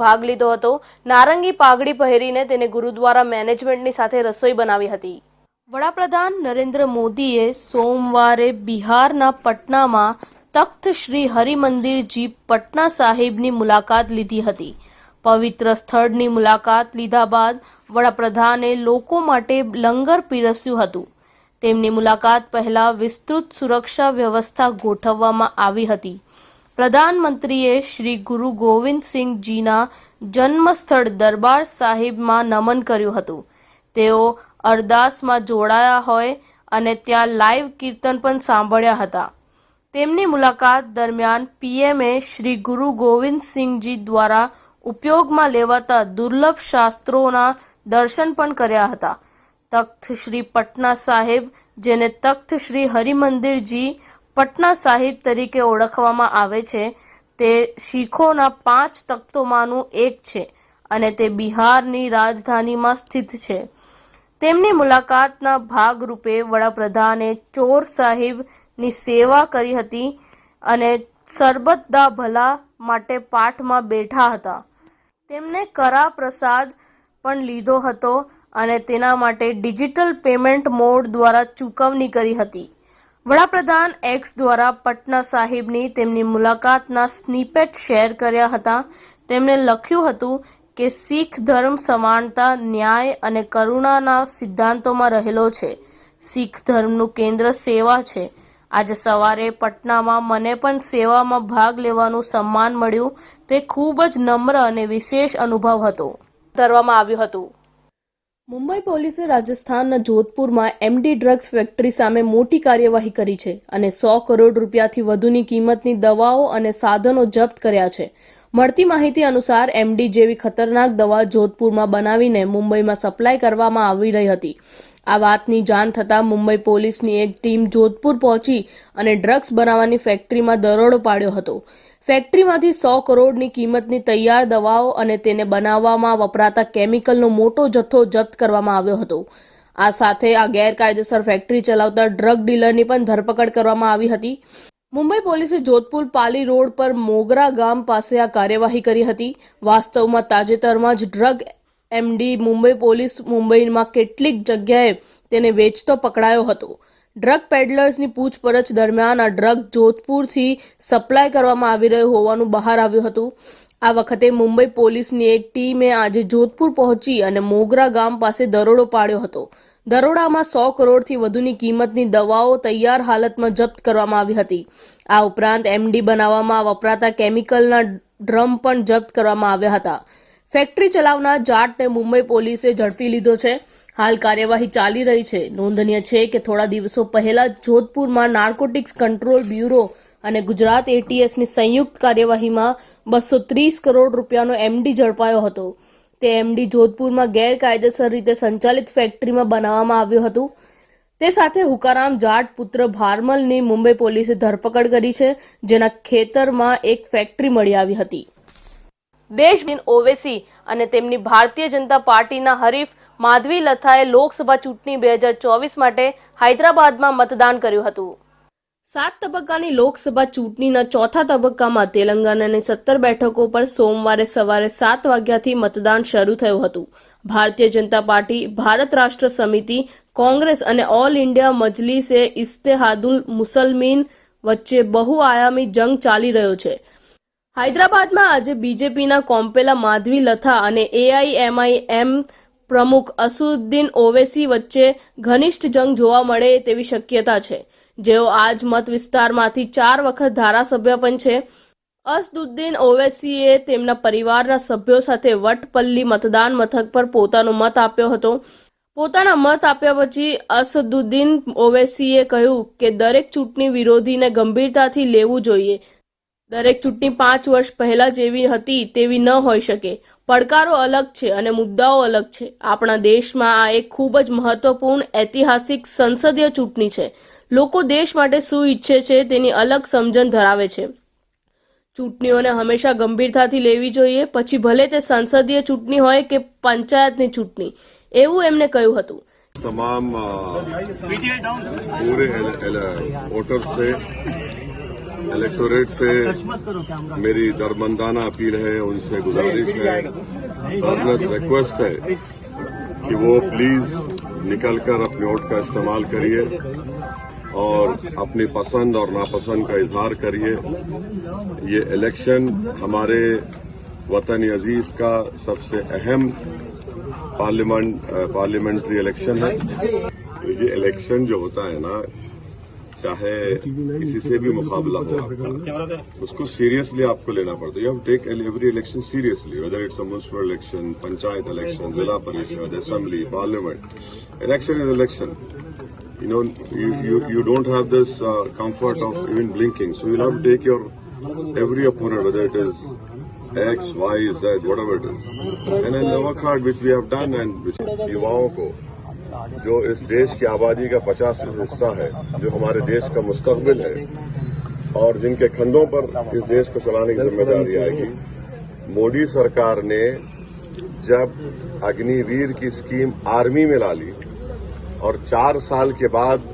ભાગ લીધો હતો। નારંગી પાઘડી પહેરીને તેને ગુરુદ્વારા મેનેજમેન્ટની સાથે રસોઈ બનાવી હતી। વડાપ્રધાન નરેન્દ્ર મોદીએ સોમવારે બિહારના પટનામાં તખ્ત શ્રી હરિમંદિરજી પટના સાહિબની મુલાકાત લીધી હતી। પવિત્ર સ્થળની મુલાકાત લીધા બાદ વડાપ્રધાને લોકો માટે લંગર પીરસ્યું હતું। તેમની મુલાકાત પહેલા વિસ્તૃત સુરક્ષા વ્યવસ્થા ગોઠવવામાં આવી હતી। પ્રધાનમંત્રીએ શ્રી ગુરુ ગોવિંદસિંહજીના જન્મસ્થળ દરબાર સાહિબમાં નમન કર્યું હતું। તેઓ અરદાસમાં જોડાયા હોય અને ત્યાં લાઈવ કીર્તન પણ સાંભળ્યા હતા। તેમની મુલાકાત દરમિયાન પીએમએ શ્રી ગુરુ ગોવિંદસિંહજી દ્વારા ઉપયોગમાં લેવાતા દુર્લભ શાસ્ત્રોના દર્શન પણ કર્યા હતા। તખ્ત શ્રી પટના સાહિબ, જેને તખ્ત શ્રી હરિમંદિરજી પટના સાહિબ તરીકે ઓળખવામાં આવે છે, તે શીખોના 5 તખ્તોમાંનું એક છે અને તે બિહારની રાજધાનીમાં સ્થિત છે। તેમની મુલાકાતના ભાગરૂપે વડાપ્રધાને ચોર સાહિબની સેવા કરી હતી અને સરબત દા ભલા માટે પાઠમાં બેઠા હતા। તેમણે કરા પ્રસાદ પણ લીધો હતો અને તેના માટે ડિજિટલ પેમેન્ટ મોડ દ્વારા ચૂકવણી કરી હતી। વડાપ્રધાન એક્સ દ્વારા પટના સાહિબની તેમની મુલાકાતના સ્નિપેટ શેર કર્યા હતા। તેમણે લખ્યું હતું કે શીખ ધર્મ સમાનતા, ન્યાય અને કરુણાના સિદ્ધાંતોમાં રહેલો છે। શીખ ધર્મનું કેન્દ્ર સેવા છે। આજે સવારે પટનામાં મને પણ સેવામાં ભાગ લેવાનું સન્માન મળ્યું। તે ખૂબ જ નમ્ર અને વિશેષ અનુભવ હતો, ધરવામાં આવ્યું હતું। મુંબઈ પોલીસે રાજસ્થાનના જોધપુરમાં એમડી ડ્રગ્સ ફેક્ટરી સામે મોટી કાર્યવાહી કરી છે અને 100 કરોડ રૂપિયાથી વધુની કિંમતની દવાઓ અને સાધનો જપ્ત કર્યા છે। મળતી માહિતી અનુસાર એમડી જેવી ખતરનાક દવા જોધપુરમાં બનાવીને મુંબઈમાં સપ્લાય કરવામાં આવી રહી હતી। આ વાતની જાણ થતાં મુંબઈ પોલીસની એક ટીમ જોધપુર પહોંચી અને ડ્રગ્સ બનાવવાની ફેક્ટરીમાં દરોડો પાડ્યો હતો। ફેક્ટરીમાંથી 100 કરોડની કિંમતની તૈયાર દવાઓ અને તેને બનાવવામાં વપરાતા કેમિકલનો મોટો જથ્થો જપ્ત કરવામાં આવ્યો હતો। આ સાથે આ ગેરકાયદેસર ફેક્ટરી ચલાવતા ડ્રગ ડીલરની પણ ધરપકડ કરવામાં આવી હતી। મુંબઈ પોલીસે જોધપુર પાલી રોડ પર મોગરા ગામ પાસે આ કાર્યવાહી કરી હતી। વાસ્તવમાં તાજેતરમાં જ ડ્રગ એમડી મુંબઈ પોલીસ મુંબઈમાં કેટલીક જગ્યાએ તેને વેચતો પકડાયો હતો। ડ્રગ પેડલર્સની પૂછપરછ દરમિયાન આ ડ્રગ જોધપુરથી સપ્લાય કરવામાં આવી રહ્યું હોવાનું બહાર આવ્યું હતું। આ વખતે મુંબઈ પોલીસની એક ટીમે આજે જોધપુર પહોંચી અને મોગરા ગામ પાસે દરોડો પાડ્યો હતો। દરોડામાં 100 કરોડથી વધુની કિંમતની દવાઓ તૈયાર હાલતમાં જપ્ત કરવામાં આવી હતી। આ ઉપરાંત એમડી બનાવવામાં વપરાતા કેમિકલના ડ્રમ પણ જપ્ત કરવામાં આવ્યા હતા। ફેક્ટરી ચલાવનાર જાટને મુંબઈ પોલીસે ઝડપી લીધો છે। હાલ કાર્યવાહી ચાલી રહી છે। નોંધનીય છે કે થોડા દિવસો પહેલા જોધપુરમાં નાર્કોટિક્સ કંટ્રોલ બ્યુરો અને ગુજરાત એટીએસની સંયુક્ત કાર્યવાહીમાં 230 કરોડ રૂપિયાનો એમડી ઝડપાયો હતો। તે એમડી જોધપુરમાં ગેરકાયદેસર રીતે સંચાલિત ફેક્ટરીમાં બનાવવામાં આવ્યું હતું। તે સાથે હુકારામ જાટ પુત્ર ભારમલની મુંબઈ પોલીસે ધરપકડ કરી છે, જેના ખેતરમાં એક ફેક્ટરી મળી આવી હતી। દેશબિન ઓવૈસી અને તેમની ભારતીય જનતા પાર્ટીના હરીફ માધવી લથાએ લોકસભા ચૂંટણી 2024 માટે હૈદરાબાદમાં મતદાન કર્યું હતું। 7 તબક્કાની લોકસભા ચૂંટણીના ચોથા તબક્કામાં તેલંગાણાની 17 બેઠકો પર સોમવારે સવારે 7 વાગ્યાથી મતદાન શરૂ થયું હતું। ભારતીય જનતા પાર્ટી, ભારત રાષ્ટ્ર સમિતિ, કોંગ્રેસ અને ઓલ ઇન્ડિયા મજલિસે ઇત્તેહાદુલ મુસલમીન વચ્ચે બહુઆયામી જંગ ચાલી રહ્યો છે। હૈદરાબાદમાં આજે બીજેપીના કોમ્પેલા માધવી લથા અને એઆઈએમઆઈએમ પ્રમુખ અસદુદ્દીન ઓવૈસી વચ્ચે ઘનિષ્ઠ જંગ જોવા મળે તેવી શક્યતા છે, જેઓ આજ મત વિસ્તારમાંથી 4 વખત ધારાસભ્ય પણ છે। અસદુદ્દીન ઓવૈસીએ તેમના પરિવારના સભ્યો સાથે વટપલ્લી મતદાન મથક પર પોતાનો મત આપ્યો હતો। પોતાના મત આપ્યા પછી અસદુદ્દીન ઓવૈસીએ કહ્યું કે દરેક ચૂંટણી વિરોધીને ગંભીરતાથી લેવું જોઈએ। દરેક ચૂંટણી 5 વર્ષ પહેલા જેવી હતી તેવી ન હોઈ શકે। પડકારો અલગ છે અને મુદ્દાઓ અલગ છે। આપણા દેશમાં આ એક ખૂબ જ મહત્વપૂર્ણ ઐતિહાસિક સંસદીય ચૂંટણી છે। લોકો દેશ માટે શું ઈચ્છે છે તેની અલગ સમજણ ધરાવે છે। ચૂંટણીઓને હંમેશા ગંભીરતાથી લેવી જોઈએ, પછી ભલે તે સંસદીય ચૂંટણી હોય કે પંચાયતની ચૂંટણી, એવું એમણે કહ્યું હતું। तमाम पूरे वोटर से इलेक्टोरेट से मेरी दरमंदाना अपील है, उनसे गुजारिश है, अर्नेस्ट रिक्वेस्ट है कि वो प्लीज निकलकर अपने वोट का इस्तेमाल करिए और अपनी पसंद और नापसंद का इजहार करिए। ये इलेक्शन हमारे वतन अजीज का सबसे अहम पार्लियामेंट्री इलेक्शन है। ये इलेक्शन जो होता है ना, चाहे किसी से भी मुकाबला हो आपका, उसको सीरियसली आपको लेना पड़ता है। You have take every election seriously, whether it's a municipal election, panchayat election, zila parishad, assembly, parliament. Election is election. You know, you don't have this comfort of even blinking, so you'll have to take your every opponent, whether it is X, Y, Z, whatever it is, and then work hard, which we have done, and which युवाओं को जो इस देश की आबादी का 50% हिस्सा है, जो हमारे देश का मुस्तकबिल है और जिनके कंधों पर इस देश को चलाने की जिम्मेदारी आएगी। मोदी सरकार ने जब अग्निवीर की स्कीम आर्मी में ला ली और 4 साल के बाद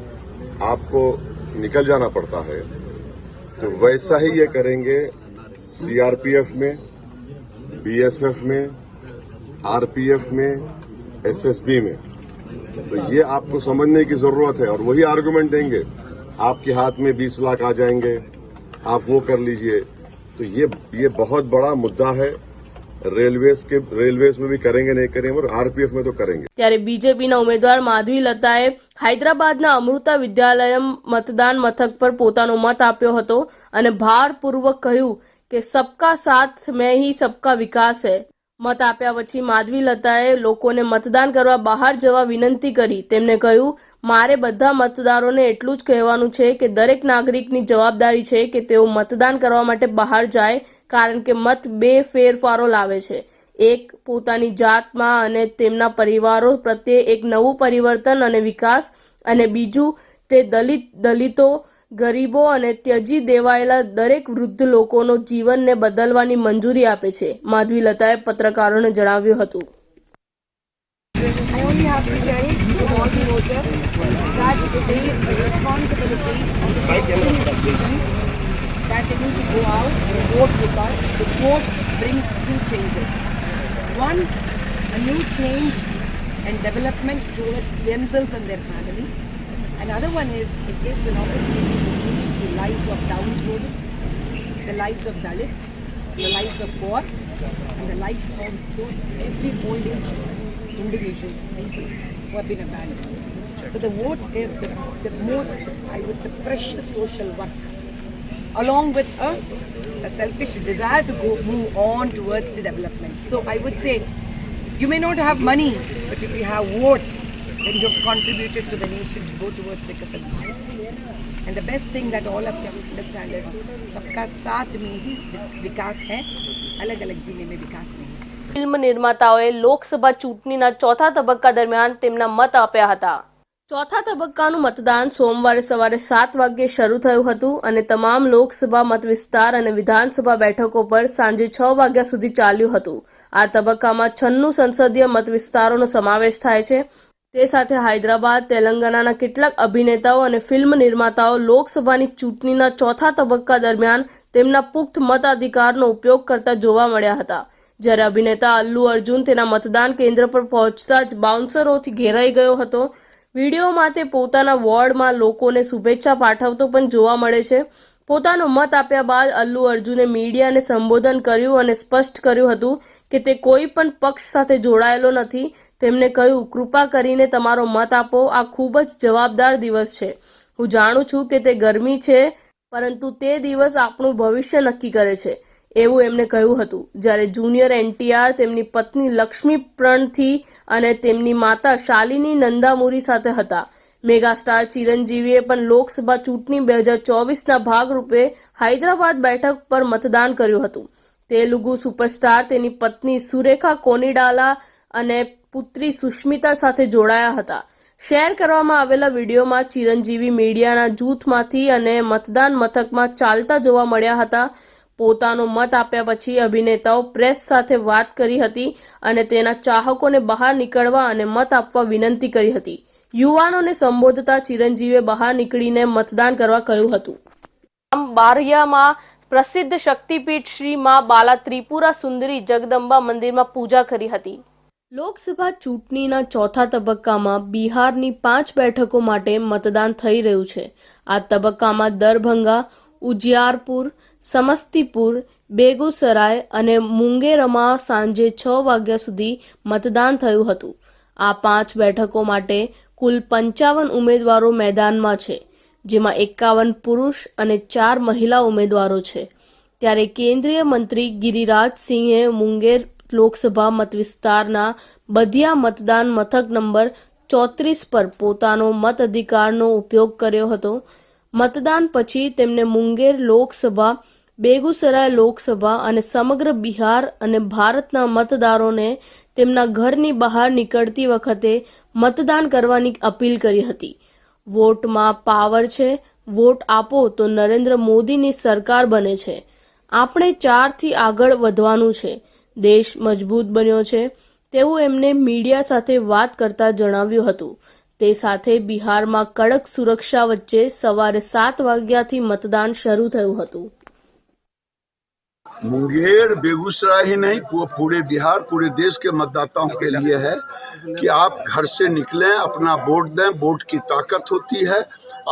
आपको निकल जाना पड़ता है, तो वैसा ही ये करेंगे सीआरपीएफ में, बीएसएफ में, आरपीएफ में, एसएसबी में। तो ये आपको समझने की जरूरत है और वही आर्गुमेंट देंगे। आपके हाथ में 20 लाख आ जाएंगे, आप वो कर लीजिए। तो ये बहुत बड़ा मुद्दा है। रेलवेज में भी करेंगे, नहीं करेंगे, और आरपीएफ में तो करेंगे। ત્યારે બીજેપીના ઉમેદવાર માધવી લતાએ હૈદરાબાદના અમૃતા વિદ્યાલય મતદાન મથક પર પોતાનો મત આપ્યો હતો અને ભારપૂર્વક કહ્યું કે સબકા સાથ મેં ही सबका विकास है। મત આપ્યા પછી માધવી લતાએ લોકોને મતદાન કરવા બહાર જવા વિનંતી કરી। તેમણે કહ્યું, મારે બધા મતદારોને એટલું જ કહેવાનું છે કે દરેક નાગરિકની જવાબદારી છે કે તેઓ મતદાન કરવા માટે બહાર જાય, કારણ કે મત 2 ફેરફારો લાવે છે। એક, પોતાની જાતમાં અને તેમના પરિવારો પ્રત્યે એક નવું પરિવર્તન અને વિકાસ, અને બીજું તે દલિતો, ગરીબો અને ત્યજી દેવાયેલા દરેક વૃદ્ધ લોકોનો જીવનને બદલવાની મંજૂરી આપે છે, માધવી લતાએ પત્રકારોને જણાવ્યું હતું। I only have to tell to all the voters that it is the responsibility of the politicians that they need to go out and vote, because the vote brings 2 changes. One, a new change and development towards themselves and their families. Another one is it gives an opportunity to change the lives of downtrodden, the lives of Dalits, the lives of poor, and the lives of those every old-aged individuals, people who have been abandoned. So the vote is the most, I would say, precious social work, along with a selfish desire to move on towards the development. So I would say, you may not have money, but if you have vote, then you have contributed to the nation to go towards Vikasat Bharat. And the best thing that all of you have to understand is, सबका साथ में ही विकास है, अलग-अलग जीने में विकास नहीं। Film નિર્માતાઓએ Lok Sabha ચૂંટણીના ચોથા તબક્કા દરમિયાન તેમના મત આપ્યા હતા। ચોથા તબક્કાનું મતદાન સોમવારે સવારે 7 વાગ્યે શરૂ થયું હતું અને તમામ લોકસભા મત વિસ્તાર અને વિધાનસભા બેઠકો પર સાંજે 6 વાગ્યા સુધી ચાલ્યું હતું। આ તબક્કામાં 96 સંસદીય મત વિસ્તારોનો સમાવેશ થાય છે। તે સાથે હૈદરાબાદ, તેલંગાણાના કેટલાક અભિનેતાઓ અને ફિલ્મ નિર્માતાઓ લોકસભાની ચૂંટણીના ચોથા તબક્કા દરમિયાન તેમના પુખ્ત મતાધિકારનો ઉપયોગ કરતા જોવા મળ્યા હતા। જ્યારે અભિનેતા અલ્લુ અર્જુન તેના મતદાન કેન્દ્ર પર પહોંચતા જ બાઉન્સરોથી ઘેરાઈ ગયો હતો। વિડીયોમાં તે પોતાના વોર્ડમાં લોકોને શુભેચ્છા પાઠવતો પણ જોવા મળે છે। પોતાનો મત આપ્યા બાદ અલ્લુ અર્જુને મીડિયાને સંબોધન કર્યું અને સ્પષ્ટ કર્યું હતું કે તે કોઈ પણ પક્ષ સાથે જોડાયેલો નથી। તેમણે કહ્યું, કૃપા કરીને તમારો મત આપો, આ ખૂબ જ જવાબદાર દિવસ છે। હું જાણું છું કે તે ગરમી છે, પરંતુ તે દિવસ આપણું ભવિષ્ય નક્કી કરે છે, એવું એમણે કહ્યું હતું। જ્યારે જુનિયર એનટીઆર તેમની પત્ની લક્ષ્મી પ્रणથી અને તેમની માતા શાલિની નંદામુરી સાથે હતા। મેગાસ્ટાર ચિરંજીવીએ પણ લોકસભા ચૂંટણી 2024ના ભાગરૂપે હૈદરાબાદ બેઠક પર મતદાન કર્યું હતું। તેલુગુ સુપરસ્ટાર તેની પત્ની સુરેખા કોનિડાલા અને પુત્રી સુષ્મિતા સાથે જોડાયા હતા। શેર કરવામાં આવેલા વિડીયોમાં ચિરંજીવી મીડિયાના જૂથમાંથી અને મતદાન મથકમાં ચાલતા જોવા મળ્યા હતા। પોતાનો મત આપ્યા પછી અભિનેતાઓ પ્રેસ સાથે વાત કરી હતી અને તેના ચાહકોને બહાર નીકળવા અને મત આપવા વિનંતી કરી હતી। યુવાનોને સંબોધતા ચિરંજીવીએ બહાર નીકળીને મતદાન કરવા કહ્યું હતું। બારિયામાં પ્રસિદ્ધ શક્તિપીઠ શ્રી માં બાલા ત્રિપુરા સુંદરી જગદંબા મંદિરમાં પૂજા કરી હતી. લોકસભા ચૂંટણીના ચોથા તબક્કામાં બિહારની 5 બેઠકો માટે મતદાન થઈ રહ્યું છે. આ તબક્કામાં દરભંગા, ઉજિયારપુર, સમસ્તીપુર, બેગુસરાય અને મુંગેરમાં સાંજે 6 વાગ્યા સુધી મતદાન થયું હતું. આ 5 બેઠકો માટે કુલ 55 ઉમેદવારો મેદાનમાં છે, જેમાં 51 પુરુષ અને 4 મહિલા ઉમેદવારો છે. ત્યારે કેન્દ્રીય મંત્રી ગિરિરાજ સિંહે મુંગેર લોકસભા મતવિસ્તારના બધિયા મતદાન મથક નંબર 34 પર પોતાનો મત અધિકારનો ઉપયોગ કર્યો હતો. મતદાન પછી તેમને મુંગેર લોકસભા, બેગુસરાય લોકસભા અને સમગ્ર બિહાર અને ભારતના મતદારોને તેમના ઘરની બહાર નીકળતી વખતે મતદાન કરવાની અપીલ કરી હતી. વોટમાં પાવર છે, વોટ આપો તો નરેન્દ્ર મોદીની સરકાર બને છે. આપણે 4થી આગળ વધવાનું છે. દેશ મજબૂત બન્યો છે તેવું એમને મીડિયા સાથે વાત કરતા જણાવ્યું હતું. તે સાથે બિહારમાં કડક સુરક્ષા વચ્ચે સવારે 7 વાગ્યાથી મતદાન શરૂ થયું હતું. मुंगेर बेगूसराय ही नहीं पूरे बिहार पूरे देश के मतदाताओं के लिए है कि आप घर से निकलें, अपना वोट दें. वोट की ताकत होती है.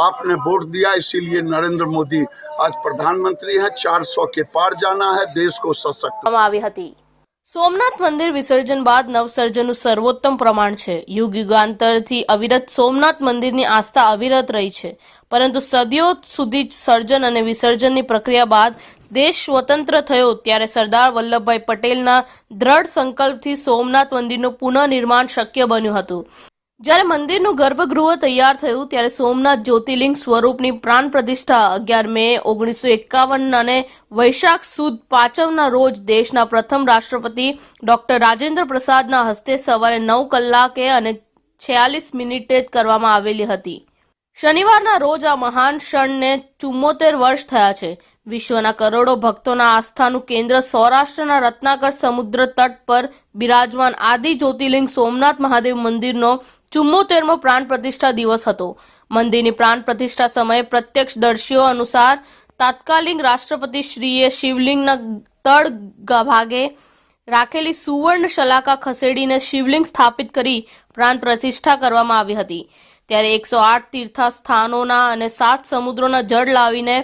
आपने वोट दिया इसीलिए नरेंद्र मोदी आज प्रधानमंत्री हैं. 400 के पार जाना है. देश को सशक्त આવી હતી. સોમનાથ મંદિર વિસર્જન બાદ નવસર્જનનું સર્વોત્તમ પ્રમાણ છે. યુગ યુગાંતરથી અવિરત સોમનાથ મંદિરની આસ્થા અવિરત રહી છે, પરંતુ સદીઓ સુધી સર્જન અને વિસર્જનની પ્રક્રિયા બાદ દેશ સ્વતંત્ર થયો ત્યારે સરદાર વલ્લભભાઈ પટેલના દ્રઢ સંકલ્પથી સોમનાથ મંદિરનું પુનઃનિર્માણ શક્ય બન્યું હતું. જ્યારે મંદિરનું ગર્ભગૃહ તૈયાર થયું ત્યારે સોમનાથ જ્યોતિર્લિંગ સ્વરૂપની પ્રાણ પ્રતિષ્ઠા 11 મે 1951 અને વૈશાખ સુદ પાંચમના રોજ દેશના પ્રથમ રાષ્ટ્રપતિ ડોક્ટર રાજેન્દ્ર પ્રસાદના હસ્તે સવારે 9 કલાકે અને 46 મિનિટે કરવામાં આવેલી હતી. શનિવારના રોજ આ મહાન ક્ષણને 74 વર્ષ થયા છે. વિશ્વના કરોડો ભક્તોના આસ્થાનું કેન્દ્ર સૌરાષ્ટ્રના રત્નાકર સમુદ્ર તટ પર બિરાજમાન આદિ જ્યોતિર્લિંગ સોમનાથ મહાદેવ મંદિરનો 74મો પ્રાણ પ્રતિષ્ઠા દિવસ હતો. મંદિરની પ્રાણ પ્રતિષ્ઠા સમયે પ્રત્યક્ષદર્શીઓ અનુસાર તાત્કાલિક રાષ્ટ્રપતિ શ્રીએ શિવલિંગના તળ ભાગે રાખેલી સુવર્ણ શલાકા ખસેડીને શિવલિંગ સ્થાપિત કરી પ્રાણ પ્રતિષ્ઠા કરવામાં આવી હતી. ત્યારે 108 તીર્થસ્થાનોના અને 7 સમુદ્રોના જળ લાવીને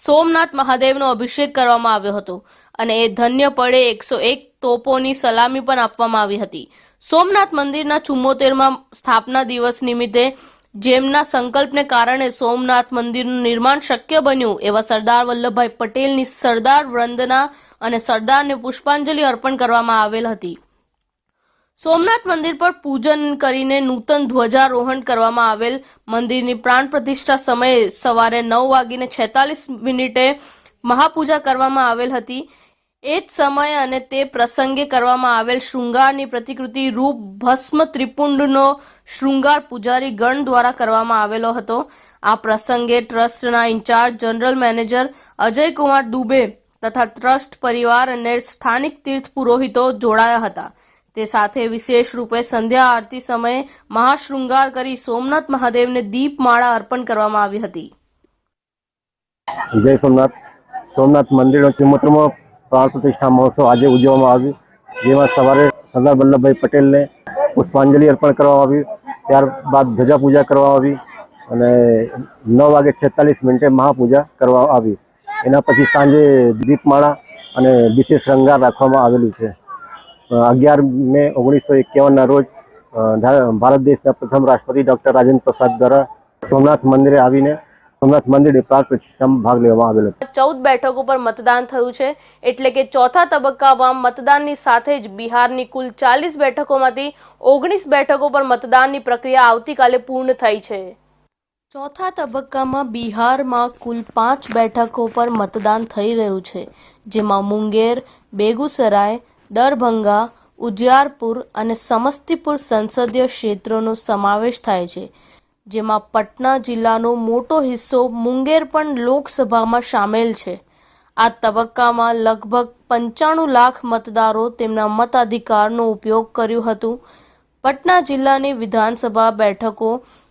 સોમનાથ મહાદેવનો અભિષેક કરવામાં આવ્યો હતો અને એ ધન્ય પળે 101 તોપોની સલામી પણ આપવામાં આવી હતી. સોમનાથ મંદિરના 74મા સ્થાપના દિવસ નિમિત્તે જેમના સંકલ્પને કારણે સોમનાથ મંદિરનું નિર્માણ શક્ય બન્યું એવા સરદાર વલ્લભભાઈ પટેલની સરદાર વંદના અને સરદારને પુષ્પાંજલિ અર્પણ કરવામાં આવેલ હતી. સોમનાથ મંદિર પર પૂજન કરીને નૂતન ધ્વજારોહણ કરવામાં આવેલ. મંદિરની પ્રાણ પ્રતિષ્ઠા સમયે સવારે 9:46 મહાપૂજા કરવામાં આવેલ હતી. એ જ સમયે અને તે પ્રસંગે કરવામાં આવેલ શૃંગારની પ્રતિકૃતિ રૂપ ભસ્મ ત્રિપુંડનો શૃંગાર પૂજારી ગણ દ્વારા કરવામાં આવેલો હતો. આ પ્રસંગે ટ્રસ્ટના in charge general manager Ajaykumar Dubey તથા ટ્રસ્ટ પરિવાર અને સ્થાનિક તીર્થ પુરોહિતો જોડાયા હતા. તે સાથે વિશેષ રૂપે સંધ્યા આરતી સમયે મહાશૃંગાર કરી સોમનાથ મહાદેવને દીપમાળા અર્પણ કરવામાં આવી હતી. જય સોમનાથ. સોમનાથ મંદિરનો 74મો પ્રાણ પ્રતિષ્ઠા મહોત્સવ આજે ઉજવવામાં આવ્યો, જેમાં સવારે સરદાર વલ્લભભાઈ પટેલને પુષ્પાંજલિ અર્પણ કરવામાં આવ્યું. ત્યારબાદ ધ્વજા પૂજા કરવામાં આવી અને 9:46 મહાપૂજા કરવામાં આવી. એના પછી સાંજે દીપમાળા અને વિશેષ શૃંગાર રાખવામાં આવેલું છે. 11 મે 1951ના રોજ ભારત દેશના પ્રથમ રાષ્ટ્રપતિ ડોક્ટર રાજેન્દ્ર પ્રસાદ દ્વારા સોમનાથ મંદિરે આવીને સોમનાથ મંદિરે પ્રાણ પ્રતિષ્ઠામાં ભાગ લેવામાં આવેલો. 14 બેઠકો પર મતદાન થયું છે, એટલે કે ચોથા તબક્કામાં મતદાનની સાથે જ બિહારની કુલ 40 બેઠકોમાંથી 19 બેઠકો પર મતદાનની પ્રક્રિયા આવતીકાલે પૂર્ણ થઈ છે. ચોથા તબક્કામાં બિહારમાં કુલ 5 બેઠકો પર મતદાન થઈ રહ્યું છે, જેમાં મુંગેર, બેગુસરાય, દરભંગા, ઉજિયારપુર અને સમસ્તીપુર સંસદીય ક્ષેત્રોનો સમાવેશ થાય છે, જેમાં પટના જિલ્લાનો મોટો હિસ્સો મુંગેર પણ લોકસભામાં સામેલ છે. આ તબક્કામાં લગભગ 95 લાખ મતદારો તેમના મતાધિકારનો ઉપયોગ કર્યો હતો. પટના જિલ્લાની વિધાનસભા બેઠકો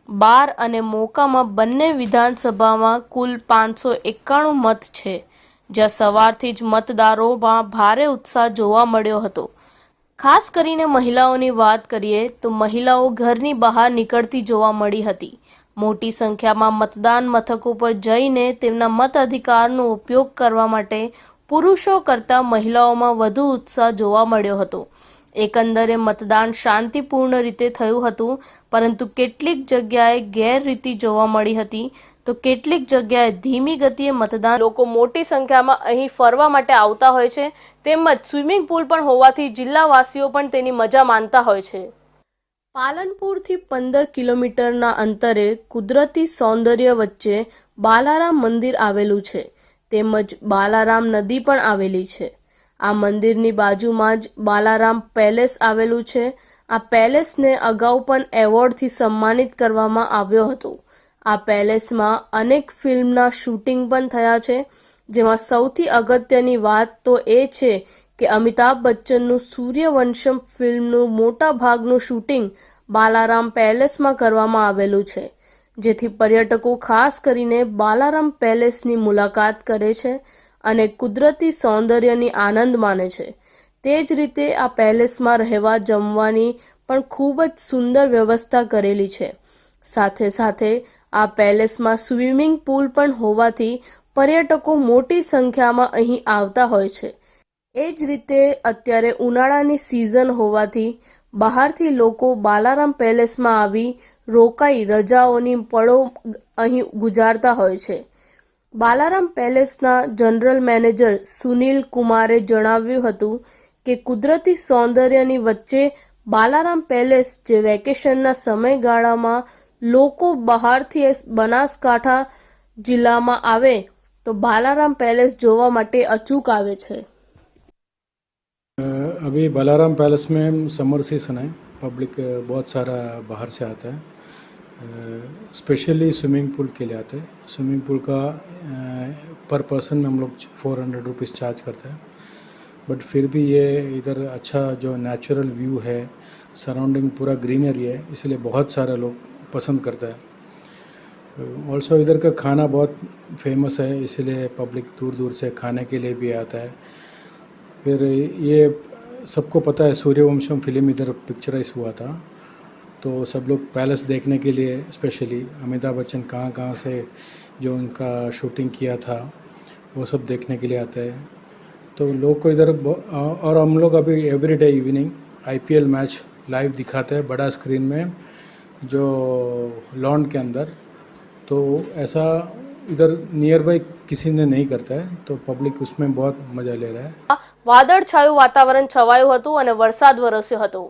12 અને મોકામાં બંને વિધાનસભામાં કુલ 591 મત છે, જ્યાં સવારથી જ મતદારોમાં ભારે ઉત્સાહ જોવા મળ્યો હતો. ખાસ કરીને મહિલાઓની વાત કરીએ તો મહિલાઓ ઘરની બહાર નીકળતી જોવા મળી હતી. મોટી સંખ્યામાં મતદાન મથકો પર જઈને તેમના મતાધિકારનો ઉપયોગ કરવા માટે પુરુષો કરતાં મહિલાઓમાં વધુ ઉત્સાહ જોવા મળ્યો હતો. એકંદરે મતદાન શાંતિપૂર્ણ રીતે થયું હતું, પરંતુ કેટલીક જગ્યાએ ગેરરીતિ જોવા મળી હતી તો કેટલીક જગ્યાએ ધીમી ગતિએ મતદાન. લોકો મોટી સંખ્યામાં અહીં ફરવા માટે આવતા હોય છે, તેમજ સ્વિમિંગ પુલ પણ હોવાથી જિલ્લાવાસીઓ પણ તેની મજા માણતા હોય છે. પાલનપુરથી 15 કિલોમીટરના અંતરે કુદરતી સૌંદર્ય વચ્ચે બાલારામ મંદિર આવેલું છે, તેમજ બાલારામ નદી પણ આવેલી છે. આ મંદિરની બાજુમાં જ બાલારામ પેલેસ આવેલું છે. આ પેલેસને અગાઉ પણ એવોર્ડથી સન્માનિત કરવામાં આવ્યો હતો. આ પેલેસમાં અનેક ફિલ્મના શૂટિંગ પણ થયા છે, જેમાં સૌથી અગત્યની વાત તો એ છે કે અમિતાભ બચ્ચનનું સૂર્યવંશમ ફિલ્મનું મોટા ભાગનું શૂટિંગ બાલારામ પેલેસમાં કરવામાં આવેલું છે, જેથી પર્યટકો ખાસ કરીને બાલારામ પેલેસની મુલાકાત કરે છે અને કુદરતી સૌંદર્યની આનંદ માણે છે. તે જ રીતે આ પેલેસમાં રહેવા જમવાની પણ ખૂબ જ સુંદર વ્યવસ્થા કરેલી છે. સાથે સાથે આ પેલેસમાં સ્વિમિંગ પુલ પણ હોવાથી પર્યટકો મોટી સંખ્યામાં અહીં આવતા હોય છે. એ જ રીતે અત્યારે ઉનાળાની સિઝન હોવાથી બહારથી લોકો બાલારામ પેલેસમાં આવી રોકાઈ રજાઓની પળો અહીં ગુજારતા હોય છે. બાલારામ પેલેસના જનરલ મેનેજર સુનિલ કુમારે જણાવ્યું હતું કે કુદરતી સૌંદર્યની વચ્ચે બાલારામ પેલેસ જે વેકેશનના સમયગાળામાં લોકો બહારથી બનાસકાંઠા જિલ્લામાં આવે તો બાલારામ પેલેસ જોવા માટે અચૂક આવે છે. अभी बालाराम पैलेस में समर सीजन है, पब्लिक बहुत सारा बाहर से आता है, स्पेशली स्विमिंग पूल के लिए आते हैं. स्विमिंग पूल का पर पर्सन हम लोग 400 रुपीज़ चार्ज करते हैं, बट फिर भी ये इधर अच्छा जो नेचुरल व्यू है, सराउंडिंग पूरा ग्रीनरी है, इसलिए बहुत सारे लोग पसंद करता है. ऑल्सो इधर का खाना बहुत फेमस है, इसलिए पब्लिक दूर दूर से खाने के लिए भी आता है. फिर ये सबको पता है सूर्यवंशम फिल्म इधर पिक्चराइज हुआ था, तो सब लोग पैलेस देखने के लिए स्पेशली अमिताभ बच्चन कहाँ से जो उनका शूटिंग किया था वो सब देखने के लिए आते हैं. तो लोग को इधर और हम लोग अभी everyday evening IPL match live दिखाते हैं बड़ा स्क्रीन में जो लॉन के अंदर. तो ऐसा इधर नियर बाय किसी ने नहीं करता है, तो पब्लिक उसमें बहुत मजा ले रहा है. વાદળછાયું વાતાવરણ છવાયું હતું અને વરસાદ વરસ્યો હતો.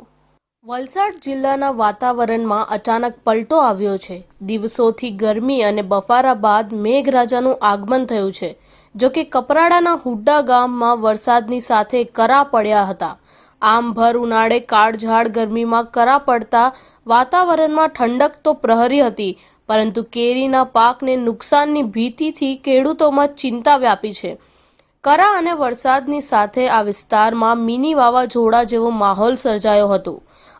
વલસાડ જિલ્લાના વાતાવરણમાં અચાનક પલટો આવ્યો છે. દિવસોથી ગરમી અને બફારા બાદ મેઘરાજાનું આગમન થયું છે. જો કે કપરાડાના હુડ્ડા ગામમાં વરસાદની સાથે કરા પડ્યા હતા. આમ ભર ઉનાળે કાળઝાળ ગરમીમાં કરા પડતા વાતાવરણમાં ઠંડક તો પ્રહરી હતી, પરંતુ કેરીના પાકને નુકસાનની ભીતિથી ખેડૂતોમાં ચિંતા વ્યાપી છે. કરા અને વરસાદની સાથે આ વિસ્તારમાં મિની વાવાઝોડા જેવો માહોલ સર્જાયો હતો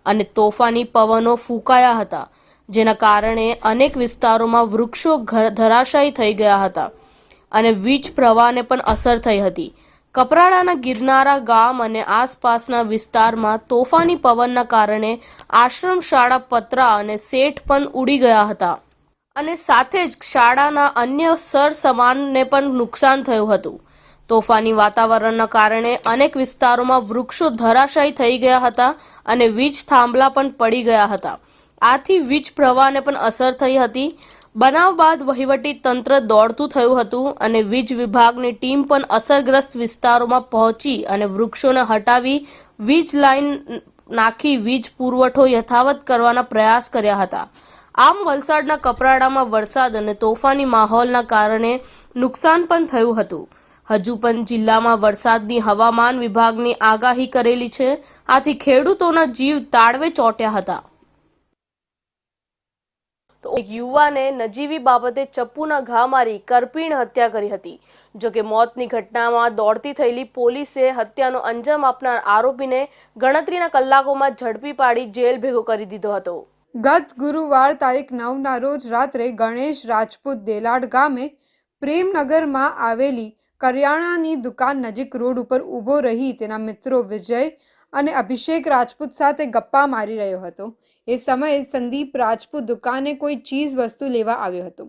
અને તોફાની પવનો ફૂંકાયા હતા, જેના કારણે અનેક વિસ્તારોમાં વૃક્ષો ધરાશાયી થઈ ગયા હતા અને વીજ પ્રવાહને પણ અસર થઈ હતી. કપરાડાના ગિરનારા ગામ અને આસપાસના વિસ્તારમાં તોફાની પવનના કારણે આશ્રમ શાળા પતરા અને શેઠ પણ ઉડી ગયા હતા અને સાથે જ શાળાના અન્ય સરસામાનને પણ નુકસાન થયું હતું. તોફાની વાતાવરણના કારણે અનેક વિસ્તારોમાં વૃક્ષો ધરાશાયી થઈ ગયા હતા અને વીજ થાંભલા પણ પડી ગયા હતા. આથી વીજ પ્રવાહને પણ અસર થઈ હતી. બનાવ બાદ વહીવટી તંત્ર દોડતું થયું હતું અને વીજ વિભાગની ટીમ પણ અસરગ્રસ્ત વિસ્તારોમાં પહોંચી અને વૃક્ષોને હટાવી વીજ લાઇન નાખી વીજ પુરવઠો યથાવત કરવાના પ્રયાસ કર્યા હતા. આમ વલસાડના કપરાડામાં વરસાદ અને તોફાની માહોલના કારણે નુકસાન પણ થયું હતું. હજુ પણ જિલ્લામાં વરસાદની હવામાન વિભાગની આગાહી કરેલી છે, આથી ખેડૂતોના જીવ તાળવે ચોંટ્યા હતા. તો એક યુવાને નજીવી બાબતે ચપ્પુના ઘા મારી કરપીણ હત્યા કરી હતી. જોકે મોતની ઘટનામાં દોડતી થયેલી પોલીસે હત્યાનો અંજામ આપનાર આરોપીને ગણતરીના કલાકોમાં ઝડપી પાડી જેલ ભેગો કરી દીધો હતો. ગત ગુરુવાર તારીખ 9ના રોજ રાત્રે ગણેશ રાજપૂત દેલાડ ગામે પ્રેમનગરમાં આવેલી કરિયાણાની દુકાન નજીક રોડ ઉપર ઊભો રહી તેના મિત્રો વિજય અને અભિષેક રાજપૂત સાથે ગપ્પા મારી રહ્યો હતો. એ સમયે સંદીપ રાજપૂત દુકાને કોઈ ચીજ વસ્તુ લેવા આવ્યો હતો.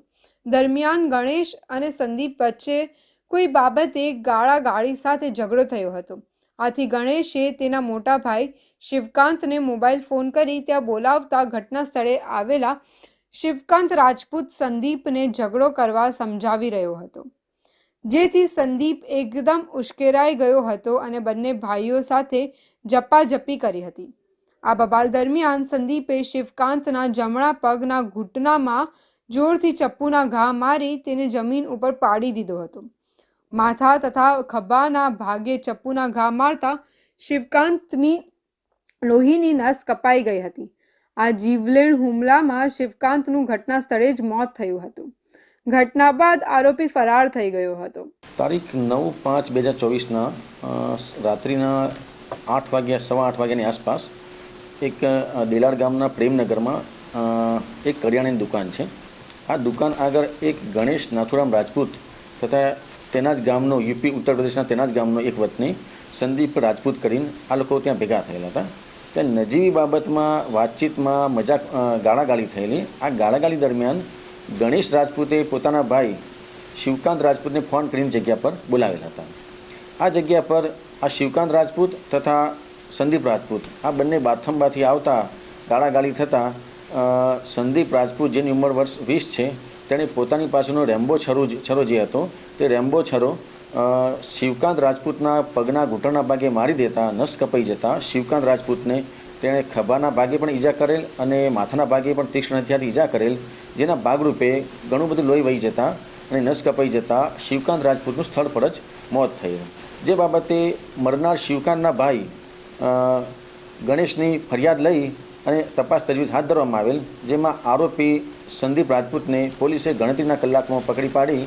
દરમિયાન ગણેશ અને સંદીપ વચ્ચે કોઈ બાબતે ગાળાગાળી સાથે ઝઘડો થયો હતો. આથી ગણેશે તેના મોટા ભાઈ શિવકાંતને મોબાઈલ ફોન કરી ત્યાં બોલાવતા ઘટના સ્થળે આવેલા શિવકાંત રાજપૂત સંદીપને ઝઘડો કરવા સમજાવી રહ્યો હતો, જેથી સંદીપ એકદમ ઉશ્કેરાઈ ગયો હતો અને બંને ભાઈઓ સાથે ઝપાઝપી કરી હતી. આ બબાલ દરમિયાન સંદીપે શિવકાંતના જમણા પગના ઘૂંટણામાં જોરથી ચપ્પુના ઘા મારી તેને જમીન ઉપર પાડી દીધો હતો. માથા તથા ખભાના ભાગે ચપ્પુના ઘા મારતા શિવકાંતની લોહીની નસ કપાઈ ગઈ હતી. આ જીવલેણ હુમલામાં શિવકાંતનું ઘટના સ્થળે જ મોત થયું હતું. ઘટના બાદ આરોપી ફરાર થઈ ગયો હતો. તારીખ 9/5/2024ના રાત્રિના 8 વાગ્યા, સવા 8 વાગ્યાની આસપાસ એક દેલાડ ગામના પ્રેમનગરમાં એક કરિયાણાની દુકાન છે. આ દુકાન આગળ એક ગણેશ નાથુરામ રાજપૂત તથા તેના જ ગામનો યુપી ઉત્તર પ્રદેશના તેના જ ગામનો એક વતની સંદીપ રાજપૂત કરીને આ લોકો ત્યાં ભેગા થયેલા હતા. ત્યાં નજીવી બાબતમાં વાતચીતમાં મજાક ગાળાગાળી થયેલી. આ ગાળાગાળી દરમિયાન ગણેશ રાજપૂતે પોતાના ભાઈ શિવકાંત રાજપૂતને ફોન કરીને જગ્યા પર બોલાવેલા હતા. આ જગ્યા પર આ શિવકાંત રાજપૂત તથા સંદીપ રાજપૂત આ બંને બાથંબાથી આવતા ગાળાગાળી થતાં સંદીપ રાજપૂત જેની ઉંમર વર્ષ 20 છે તેણે પોતાની પાસેનો રેમ્બો છરો જે હતો તે રેમ્બો છરો શિવકાંત રાજપૂતના પગના ઘૂંટણના ભાગે મારી દેતા નસ કપાઈ જતા શિવકાંત રાજપૂતને તેણે ખભાના ભાગે પણ ઈજા કરેલ અને માથાના ભાગે પણ તીક્ષ્ણ હથિયારથી ઈજા કરેલ, જેના ભાગરૂપે ઘણું બધું લોહી વહી જતા અને નસ કપાઈ જતા શિવકાંત રાજપૂતનું સ્થળ પર જ મોત થયેલ. જે બાબતે મરનાર શિવકાંતના ભાઈ ગણેશની ફરિયાદ લઈ અને તપાસ તજવીજ હાથ ધરવામાં આવેલ, જેમાં આરોપી સંદીપ રાજપૂતને પોલીસે ગણતરીના કલાકમાં પકડી પાડી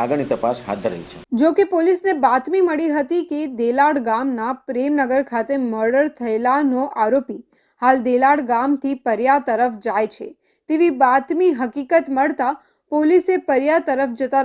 આગળની તપાસ હાથ ધરેલ છે. જો કે પોલીસને બાતમી મળી હતી કે દેલાડ ગામના પ્રેમનગર ખાતે મર્ડર થયેલાનો આરોપી હાલ દેલાડ ગામથી પરિયા તરફ જાય છે તેવી બાતમી હકીકત મળતા પોલીસે પરિયા તરફ જતા